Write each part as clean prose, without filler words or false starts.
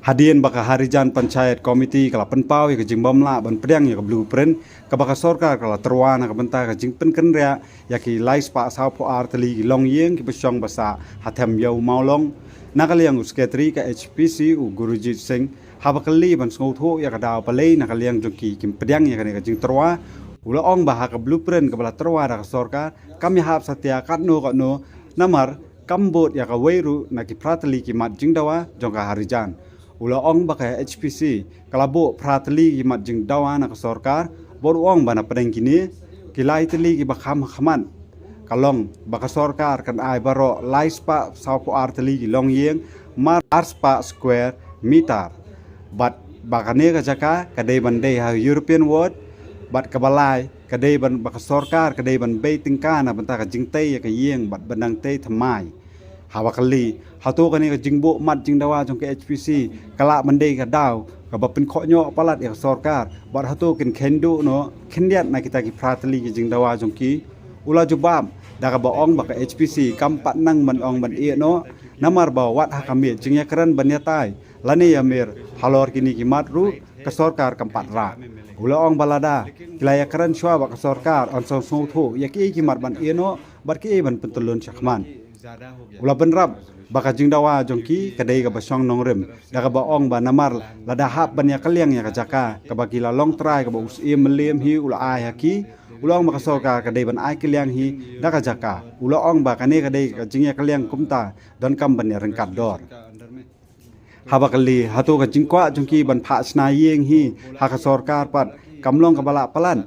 Hadian baka harijan panchayat komiti kala penpau ya kejing bamla ban pedang ya blueprint ka baka sorkar kala terwana ka benta ka jing penkenria ya ki lais pa sao po arteli ki long yeng ki besong basa hatem yau maulong nakaliang usketri ka HPC u Gurujit Singh habakali ban sngotho ya ka daw palei nakaliang joki kim pedang ya ka jing terwa ula ong baha ka blueprint ka bala terwa da ka sorkar kami hap satya katno katno namar kambot ya ka weiru na ki prateli ki mat jing dawa jongka harijan ula ong baka HPC kalabo prateli ki mat jing dawa na ka sorkar bor ong bana pedang kini kilai teli ki bakham khaman kalong baka sorkar kan ai baro lais pa sao po arteli ki long yeng mar arspa square meter bat bakane ka jaka kadai bandai ha European world bat kabalai kadai ban baka sorkar kadai ban bei tingkana banta ka jingtai ka yeng bat bandang tei thamai hawakali hatu kani ka jingbo mat jing dawa jong ke HPC kala bandai ka daw ka bapin khonyo palat ya sorkar bat hatu kin khendu no khendiat na kita ki prateli ki jing dawa jong ki ula jubam daga ba ong baka HPC kam pat nang man ong ban e no namar ba wat hakamit jing ya kran ban ya tai lani ya mir halor kini ki matru ka sorkar kam pat ra ula ong balada kilaya kran shwa baka sorkar on so so thu ya ki mat ban e no bat ki ban pentulun chakman ula benrap baka jing dawa jongki kadai ka basong nongrem daga ba ong ba namar lada hap ban ya kaliang ya ka jaka ka bakila long try ka ba us e melem hi ula ai haki ula ong baka sorkar kadai ban ai kaliang hi daga jaka ula ong ba kane kadai ka jing ya kaliang kumta don kam ban ya rengkat dor habakali hatu ka jingkwa jongki ban pha sna yeng hi ha ka sorkar pat kamlong ka bala palan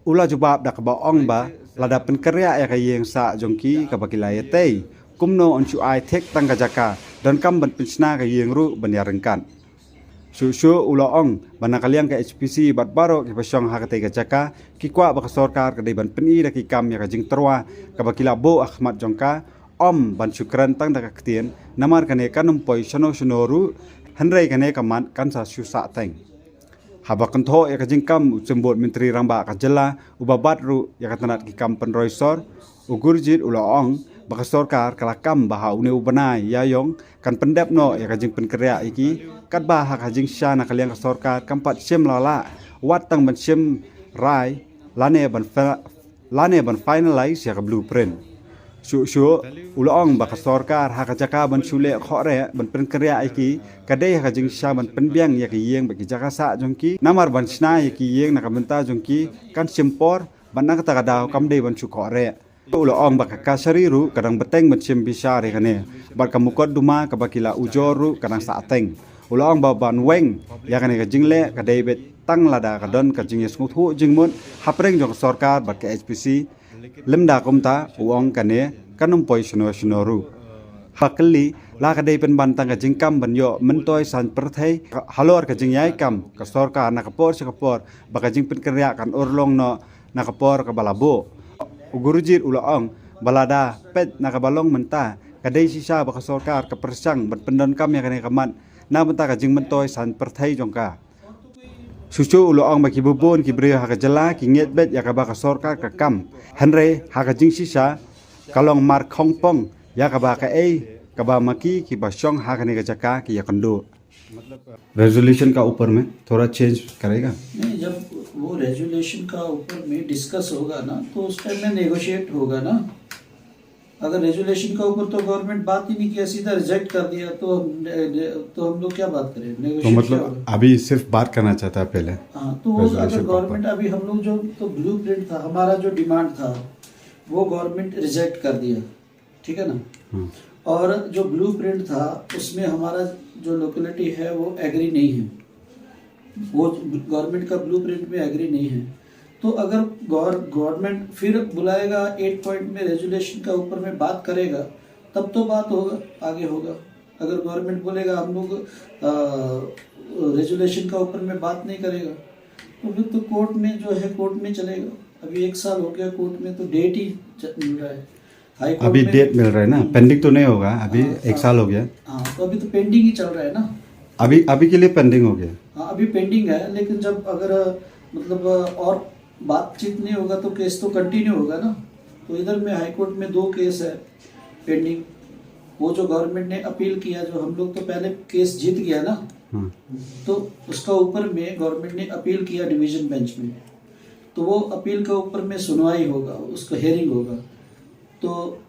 ula jubab dak ba ong ba lada penkerya ya ka yeng sa jongki ka bakila ya tei kumno on chu ai tek tang ka jaka don kam ban pinsna ka yeng ru ban ya rengkan su ula ong ban kaliang ka HPC bat baro ki pasong ha ka tei ka jaka ki kwa ba ka sorkar ka dei ban peni da ki kam ya ka jing terwa ka bakila bo Ahmad jongka om ban syukran tang da ka ktien namar kane kanum poi sono sonoru hanrei kane kaman kan sa susa teng habakan tho ya ka jing kam ucembot menteri ramba ka jela ubabat ru ya ka tanat ki kam penroisor ugurjit ula ong baka sorkar kala kam baha une ubanai yayong kan pendap no ya ka jing penkerya iki kat baha ka jing syana kaliang ka sorkar kampat sem lala wat tang ban sem rai lane ban finalize ya ka blueprint su ula ong baka sorkar ha ka jaka ban sule khore ban penkerya iki kadai ha ka jing sya ban penbiang ya ki yeng baki jaka sa jongki namar ban sna ya ki yeng na ka benta jongki kan sempor ban na ka daw kam dei ban su khore ula ong baka kasariru kadang beteng ban sem bisa re kane bat kamukot duma ka bakila ujoru kadang sa ateng ula ong ba ban weng ya kane ka jingle ka dei bet tang lada ka don ka jing yesnguthu jingmut hapreng jong sorkar bat ka HPC lemda kumta uong kane kanum poi sonoru hakli la ka dei pen bantang ka jingkam ban yo mentoi san perthai halor ka jingyai kam ka sorkar na ka por sa ka por baka jing pen kerya kan urlong no na ka por ka balabo ugurujit ula ong balada pet na ka balong menta ka dei sisa baka sorkar ka persang ban pendon kam ya kane kamat na benta ka jing mentoi san perthai jongka susu ula ong baki bubun ki brio ha ka jela ki nget bet ya ka baka sorkar ka kam hanre ha ka jing sisa kalong mar khongpong ya ka baka ka ba maki ki basong ha kane ka jaka ki ya कंडो रेजोल्यूशन का ऊपर में थोड़ा चेंज करेगा नहीं जब वो रेजोल्यूशन का ऊपर में डिस्कस होगा ना तो उस टाइम में नेगोशिएट होगा ना अगर रेजोल्यूशन का ऊपर तो गवर्नमेंट बात ही नहीं किया सीधा रिजेक्ट कर दिया तो हम लोग क्या बात करें तो मतलब अभी सिर्फ बात करना चाहता है पहले हाँ तो अगर गवर्नमेंट अभी हम लोग जो तो ब्लूप्रिंट था हमारा जो डिमांड था वो गवर्नमेंट रिजेक्ट कर दिया ठीक है ना और जो ब्लूप्रिंट था उसमें हमारा जो लोकेलिटी है वो एग्री नहीं है वो गवर्नमेंट का ब्लूप्रिंट में एग्री नहीं है तो अगर गवर्नमेंट फिर बुलाएगा 8 पॉइंट में रेजोल्यूशन का ऊपर में बात करेगा तब तो बात होगा आगे होगा अगर गवर्नमेंट बोलेगा हम लोग रेजोल्यूशन का ऊपर में बात नहीं करेगा तो फिर तो कोर्ट में जो है कोर्ट में चलेगा अभी 1 साल हो गया कोर्ट में तो डेट ही मिल रहा है अभी डेट मिल रहा है ना पेंडिंग तो नहीं होगा अभी 1 साल हो गया हाँ तो अभी तो पेंडिंग ही चल रहा है ना अभी के लिए पेंडिंग हो गया हाँ अभी पेंडिंग है लेकिन जब अगर मतलब और बातचीत नहीं होगा तो केस तो कंटिन्यू होगा ना तो इधर में हाई कोर्ट में 2 केस है पेंडिंग वो जो गवर्नमेंट ने अपील किया जो हम लोग तो पहले केस जीत गया ना हाँ, तो उसका ऊपर में गवर्नमेंट ने अपील किया डिवीजन बेंच में, तो वो अपील के ऊपर में सुनवाई होगा, उसका हेयरिंग होगा। तो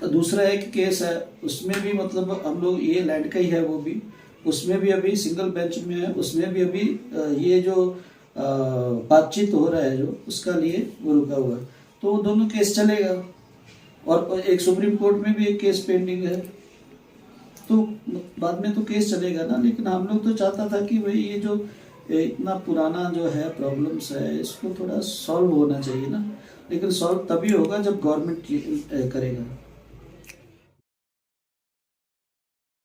दूसरा एक केस है, उसमें भी मतलब हम लोग, ये लैंड का ही है वो भी, उसमें भी अभी सिंगल बेंच में है, उसमें भी अभी ये जो बातचीत हो रहा है जो, उसका लिए वो रुका हुआ है। तो वो दोनों केस चलेगा, और एक सुप्रीम कोर्ट में भी एक केस पेंडिंग है, तो बाद में तो केस चलेगा ना। लेकिन हम लोग तो चाहता था कि भाई ये जो इतना पुराना जो है प्रॉब्लम्स है, इसको थोड़ा सॉल्व होना चाहिए ना। लेकिन सॉल्व तभी होगा जब गवर्नमेंट करेगा।